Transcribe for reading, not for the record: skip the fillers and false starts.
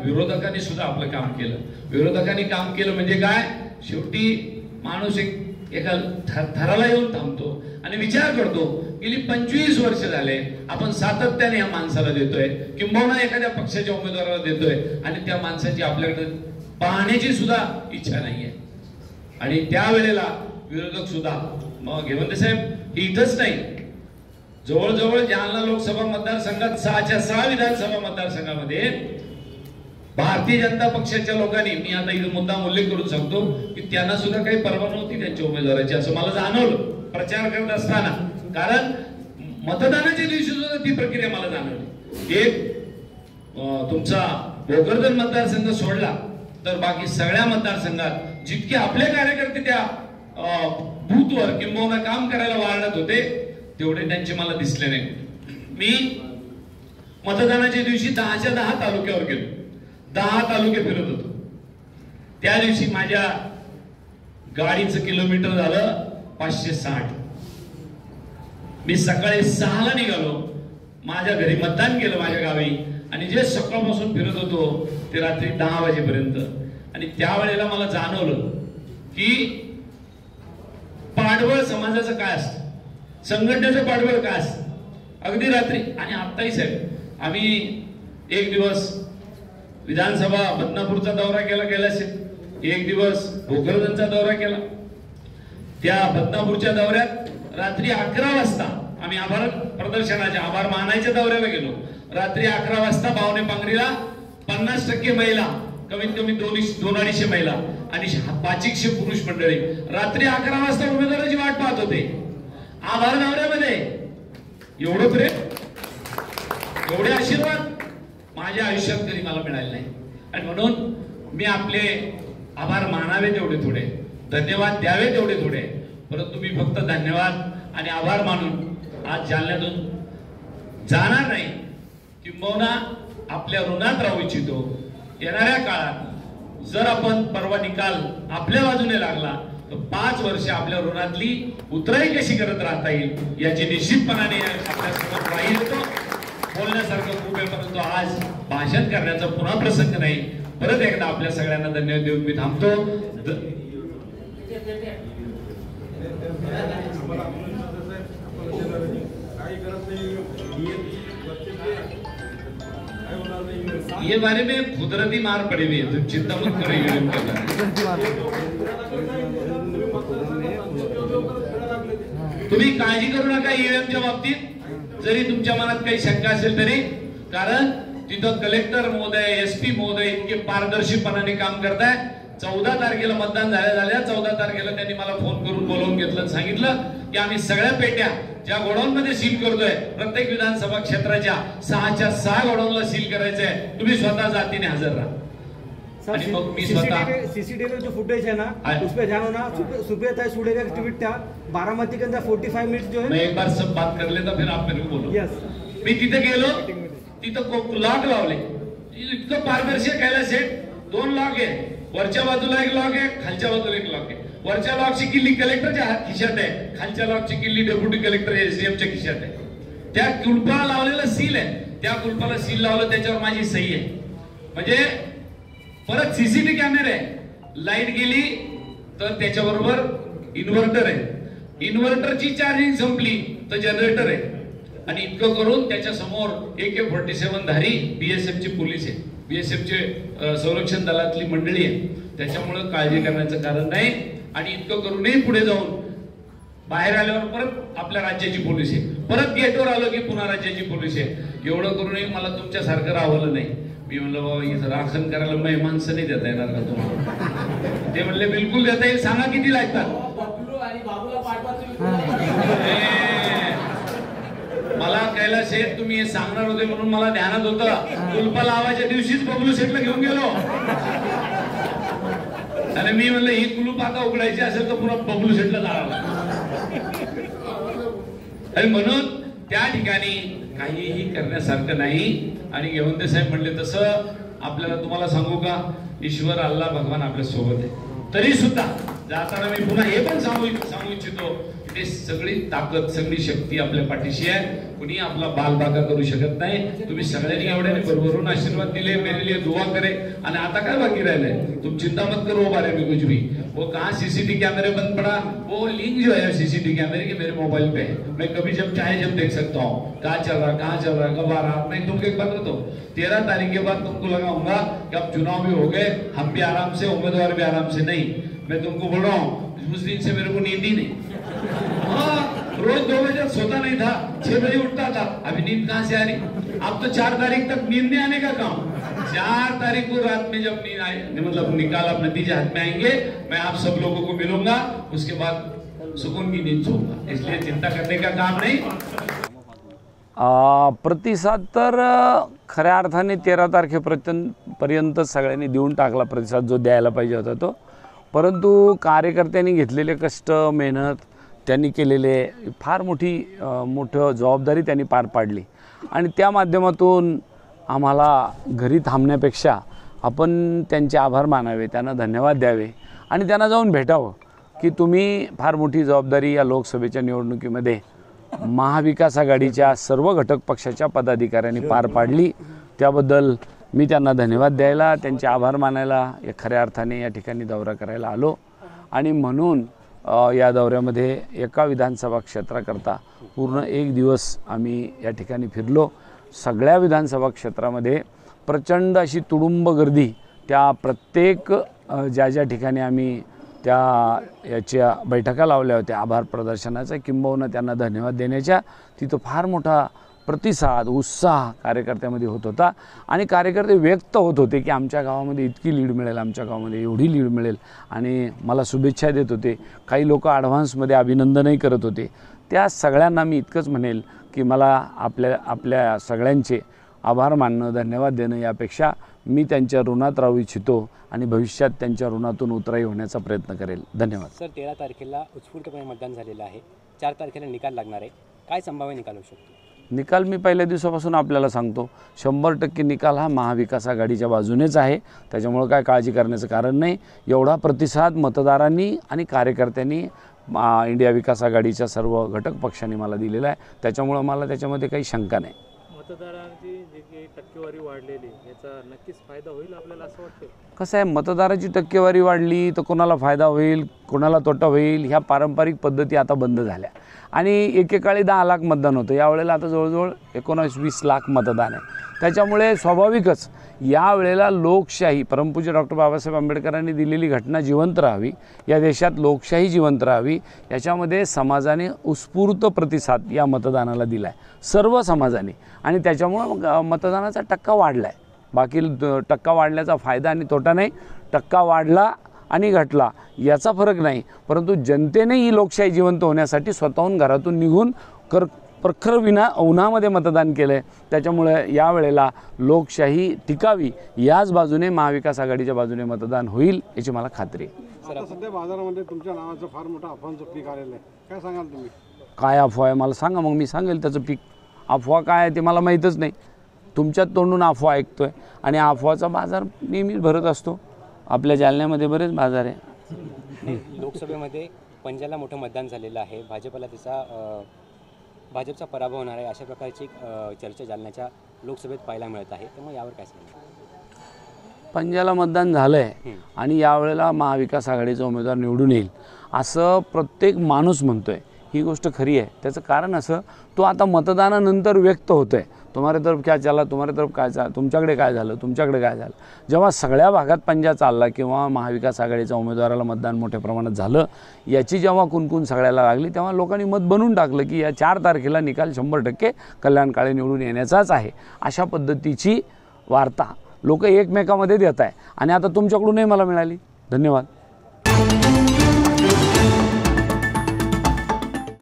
विरोधकांनी सुद्धा आपलं काम केलं. विरोधकांनी काम केलं म्हणजे काय, शेवटी माणूस एका थराला येऊन थांबतो आणि विचार करतो. गेली 25 वर्ष झाले आपण सातत्याने या माणसाला देतोय, किंबहुना एखाद्या पक्षाच्या उमेदवाराला देतोय आणि त्या माणसाची आपल्याकडे पाहण्याची सुद्धा इच्छा नाहीये. आणि त्यावेळेला विरोधक सुद्धा, मग हेमंत साहेब इथंच नाही, जवळजवळ जालना लोकसभा मतदारसंघात 6च्या 6 विधानसभा मतदारसंघामध्ये भारतीय जनता पक्षाच्या लोकांनी, मी आता इथं मुद्दाम उल्लेख करून सांगतो की त्यांना सुद्धा काही पर्वा नव्हती त्यांच्या उमेदवाराची, असं मला जाणवलं प्रचार करत असताना. कारण मतदानाच्या दिवशी सुद्धा ती प्रक्रिया मला जाणवली. एक तुमचा भोकरदन मतदारसंघ सोडला तर बाकी सगळ्या मतदारसंघात जितके आपले कार्यकर्ते त्या बूथवर किंबहुना काम करायला वाढत होते तेवढे त्यांचे मला दिसले नाही. मी मतदानाच्या दिवशी 10च्या 10 तालुक्यावर गेलो, 10 तालुके फिरत होतो. त्या दिवशी माझ्या गाडीचं किलोमीटर झालं 560. मी सकाळी 6ला निघालो, माझ्या घरी मतदान केलं माझ्या गावी, आणि जे सकाळपासून फिरत होतो ते रात्री 10 वाजेपर्यंत. आणि त्यावेळेला मला जाणवलं की पाठबळ समाजाचं काय असतं, संघटनेचं पाठबळ काय असतं. अगदी रात्री, आणि आत्ताही साहेब आम्ही एक दिवस विधानसभा बदनापूरचा दौरा केला असेल, एक दिवस भोकरदनचा दौरा केला. त्या बदनापूरच्या दौऱ्यात रात्री 11 वाजता आम्ही आभार प्रदर्शनाच्या, आभार मानायच्या दौऱ्याला गेलो. रात्री 11 वाजता बावणे पांगरीला 50% महिला, कमीत कमी 200-250 महिला आणि 500 पुरुष मंडळी रात्री 11 वाजता उमेदवाराची वाट पाहत होते. आभार दौऱ्यामध्ये एवढं प्रेम, एवढे आशीर्वाद माझ्या आयुष्यात कधी मला मिळाले नाही. आणि म्हणून मी आपले आभार मानावे तेवढे थोडे, धन्यवाद द्यावे तेवढे थोडे, परंतु मी फक्त धन्यवाद आणि आभार मानून आज जालन्यातून जाणार नाही, किंबहुना आपल्या ऋणात राहू इच्छितो. येणाऱ्या काळात जर आपण परवा निकाल आपल्या बाजूने लागला तर 5 वर्ष आपल्या ऋणातली उतराई कशी करत राहता येईल याची निश्चितपणाने आपल्यासमोर राहील. बोलण्यासारखं खूप आहे, परंतु आज भाषण करण्याचा पुन्हा प्रसंग नाही. परत एकदा आपल्या सगळ्यांना धन्यवाद देऊन मी थांबतो. ये बारे में कुदरती मार पड़ी हुई है, तो चिंता मत करिए. तुम्ही काळजी करू नका ईव्हीएमच्या बाबतीत, जरी तुमच्या मनात काही शंका असेल तरी, कारण तिथं कलेक्टर महोदय, एसपी महोदय इतके पारदर्शीपणाने काम करताय. 14 तारखेला मतदान झाल्या 14 तारखेला त्यांनी मला फोन करून बोलवून घेतलं, सांगितलं की आम्ही सगळ्या पेट्या ज्या गोडाऊन मध्ये सील करतोय, प्रत्येक विधानसभा क्षेत्राच्या 6च्या 6 गोडाऊनला सील करायचंय, तुम्ही स्वतः जातीने हजर राहा. आणि मग मी स्वतः सीसीटीवी जो फुटेज है ना उसपे जानो ना, सुबह तय सुड़ेगा ट्वीट था बारामती के अंदर 45 मिनट जो है. मैं एक बार सब बात कर लेता फिर आप मेरे को बोलो. यस, मी तिथे गेलो, तिथं लॉक लावले, इतकं पारदर्शक आहे सेट. 2 लॉक आहे, वरच्या बाजूला एक लॉक आहे, खालच्या बाजूला एक लॉक आहे. वरच्या लॉकची किल्ली कलेक्टरच्या खिशात आहे, खालच्या लॉकची किल्ली डेप्युटी कलेक्टर एसडीएमच्या खिशात आहे. त्या कुलपाला लावलेलं सील आहे, त्या कुलपाला सील लावलं, त्याच्यावर माझी सही आहे. म्हणजे परत सीसीटीव्ही कॅमेरे आहे, लाईट गेली तर त्याच्याबरोबर इन्व्हर्टर आहे, इन्व्हर्टरची चार्जिंग संपली तर जनरेटर आहे. आणि इतकं करून त्याच्या समोर AK-47 धारी बीएसएफची पोलीस आहे, बीएसएफचे संरक्षण दलातली मंडळी आहे. त्याच्यामुळे काळजी करण्याचं कारण नाही. आणि इतकं करूनही पुढे जाऊन बाहेर आल्यावर परत आपल्या राज्याची पोलीस आहे, परत गेटवर आलो की पुन्हा राज्याची पोलीस आहे. एवढं करूनही मला तुमच्यासारखं राहवलं नाही. मी म्हणलं बाबा इथं राखण करायला मी माणसं नाही देता येणार का तुम्हाला? ते म्हणले बिलकुल देता येईल, सांगा किती लागतात. मला कैलास शेठ तुम्ही हे सांगणार होते म्हणून मला ध्यानात होतं. कुलपा लावायच्या दिवशीच बबलू शेठला घेऊन गेलो आणि मी म्हणलं ही कुलूप आता उघडायची असेल तर पुन्हा बबलू शेठला जावं. आणि म्हणून त्या ठिकाणी काहीही करण्यासारखं नाही. आणि घेवंते साहेब म्हणले तसं आपल्याला तुम्हाला सांगू का, ईश्वर अल्लाह भगवान आपल्या सोबत आहे. तरी सुद्धा जाताना मी पुन्हा हे पण सांगू इच्छितो, ते सगळी ताकद सगळी शक्ती आपल्या पाठीशी आहे. कुणी आपला बालबाका करू शकत नाही. तुम्ही सगळ्यांनी एवढ्याने भरभरून आशीर्वाद दिले, मेरे लिए दुआ करे. आणि आता काय बाकी राहिलंय? तुम चिंता मत करो बारे में कुछ भी. वो कहाँ सीसीटीवी कैमरे बंद पड़ा, वो लिंक जो है सीसीटीवी कैमरे की मेरे मोबाइल पे है. मैं कभी जब चाहे जब देख सकता हूँ कहाँ चल रहा कब आ रहा. मैं तुमको एक बात बताता हूँ, 13 तारीख के बाद तुमको लगाऊंगा कि अब चुनाव भी हो गए, हम भी आराम से, उम्मीदवार भी आराम से. नहीं, मैं तुमको बोल रहा हूँ उस दिन से मेरे को नींद ही नहीं. रोज 2 बजे सोता नहीं था, 6 बजे उठता था. अभी नींद कहाँ से आ रही? अब तो 4 तारीख तक नींद नहीं आने का काम. 4 तारीख को रात में जब नींद आए, मतलब निकाल अब नतीजे हाथ में आएंगे, मैं आप सब लोगों को मिलूंगा, उसके बाद सुकून की नींद सोऊंगा. इसलिए चिंता करने का काम नहीं. प्रतिसाद तर खऱ्या अर्थाने 13 तारखेपर्यंत सगळ्यांनी देऊन टाकला प्रतिसाद जो द्यायला पाहिजे होता तो. परंतु कार्यकर्त्यांनी घेतलेले कष्ट, मेहनत, त्यांनी केलेले फार मोठं जबाबदारी त्यांनी पार पाडली. आणि त्या माध्यमातून आम्हाला घरी थांबण्यापेक्षा आपण त्यांचे आभार मानावे, त्यांना धन्यवाद द्यावे आणि त्यांना जाऊन भेटावं की तुम्ही फार मोठी जबाबदारी या लोकसभेच्या निवडणुकीमध्ये महाविकास आघाडीच्या सर्व घटक पक्षाच्या पदाधिकाऱ्यांनी पार पाडली. त्याबद्दल मी त्यांना धन्यवाद द्यायला, त्यांचे आभार मानायला या खऱ्या अर्थाने या ठिकाणी दौरा करायला आलो. आणि म्हणून या दौऱ्यामध्ये एका विधानसभा क्षेत्राकरता पूर्ण 1 दिवस आम्ही या ठिकाणी फिरलो. सगळ्या विधानसभा क्षेत्रामध्ये प्रचंड अशी तुडुंब गर्दी. त्या प्रत्येक ज्या ठिकाणी आम्ही याच्या बैठका लावल्या होत्या आभार प्रदर्शनाचा किंबहुना त्यांना धन्यवाद देण्याच्या, तिथं फार मोठा प्रतिसाद, उत्साह कार्यकर्त्यामध्ये होत होता. आणि कार्यकर्ते व्यक्त होत होते की आमच्या गावामध्ये इतकी लीड मिळेल, आमच्या गावामध्ये एवढी लीड मिळेल आणि मला शुभेच्छा देत होते. काही लोक ॲडव्हान्समध्ये अभिनंदनही करत होते. त्या सगळ्यांना मी इतकंच म्हणेल की मला आपल्या सगळ्यांचे आभार मानणं, धन्यवाद देणं यापेक्षा मी त्यांच्या ऋणात राहू इच्छितो आणि भविष्यात त्यांच्या ऋणातून उतराई होण्याचा प्रयत्न करेल. धन्यवाद. सर, 13 तारखेला उत्स्फूर्तपणे मतदान झालेलं आहे. 4 तारखेला निकाल लागणार आहे. काय संभाव्य निकाल होऊ शकतो? निकाल मी पहिल्या दिवसापासून आपल्याला सांगतो, 100% निकाल हा महाविकास आघाडीच्या बाजूनेच आहे. त्याच्यामुळे काय काळजी करण्याचं कारण नाही. एवढा प्रतिसाद मतदारांनी आणि कार्यकर्त्यांनी इंडिया विकास आघाडीच्या सर्व घटक पक्षांनी मला दिलेला आहे. त्याच्यामुळे मला त्याच्यामध्ये काही शंका नाही. मतदारांची जी काही टक्केवारी वाढलेली याचा नक्कीच फायदा होईल आपल्याला असं वाटतं? कसं आहे, मतदाराची टक्केवारी वाढली तर कोणाला फायदा होईल, कोणाला तोटा होईल, ह्या पारंपरिक पद्धती आता बंद झाल्या. आणि एकेकाळी 10 लाख मतदान होतं, यावेळेला आता जवळजवळ 19-20 लाख मतदान आहे. त्याच्यामुळे स्वाभाविकच यावेळेला लोकशाही, परमपूज्य डॉक्टर बाबासाहेब आंबेडकरांनी दिलेली घटना जिवंत राहावी, या देशात लोकशाही जिवंत राहावी, याच्यामध्ये समाजाने उत्स्फूर्त प्रतिसाद या मतदानाला दिला आहे, सर्व समाजाने. आणि त्याच्यामुळं मतदानाचा टक्का वाढला आहे. बाकी टक्का वाढल्याचा फायदा आणि तोटा नाही. टक्का वाढला आणि घटला याचा फरक नाही, परंतु जनतेने ही लोकशाही जिवंत होण्यासाठी स्वतःहून घरातून निघून प्रखर उन्हामध्ये मतदान केलं आहे. त्याच्यामुळे यावेळेला लोकशाही टिकावी याच बाजूने, महाविकास आघाडीच्या बाजूने मतदान होईल याची मला खात्री आहे. आता सध्या बाजारामध्ये तुमच्या नावाचं फार मोठं अफवांचं पीक आलेलं आहे, काय सांगाल तुम्ही? काय अफवा आहे मला सांगा, मग मी सांगेल त्याचं पीक. अफवा काय आहे ते मला माहीतच नाही. तुमच्यात तोंडून अफवा ऐकतोय आणि अफवाचा बाजार नेहमीच भरत असतो. आपल्या जालन्यामध्ये बरेच बाजार आहे. लोकसभेमध्ये पंजाला मोठं मतदान झालेलं आहे. भाजपचा पराभव होणार आहे अशा प्रकारची चर्चा जालन्याच्या लोकसभेत पाहायला मिळत आहे. त्यामुळे यावर काय सांगणार? पंजाला मतदान झालं आहे आणि यावेळेला महाविकास आघाडीचा उमेदवार निवडून येईल असं प्रत्येक माणूस म्हणतो आहे. ही गोष्ट खरी आहे. त्याचं कारण असं, तो आता मतदानानंतर व्यक्त होतो आहे. तुम्हारे तरफ क्या चला, तुम्हारे तरफ काय चाल, तुमच्याकडे काय झालं, तुमच्याकडे काय झालं. जेव्हा सगळ्या भागात पंजा चालला किंवा महाविकास आघाडीच्या उमेदवाराला मतदान मोठ्या प्रमाणात झालं, याची जेव्हा कुणकुण सगळ्याला लागली, तेव्हा लोकांनी मत बनवून टाकलं की या 4 तारखेला निकाल 100% कल्याण काळे निवडून येण्याचाच आहे. अशा पद्धतीची वार्ता लोक एकमेकामध्ये देत आहे आणि आता तुमच्याकडूनही मला मिळाली. धन्यवाद.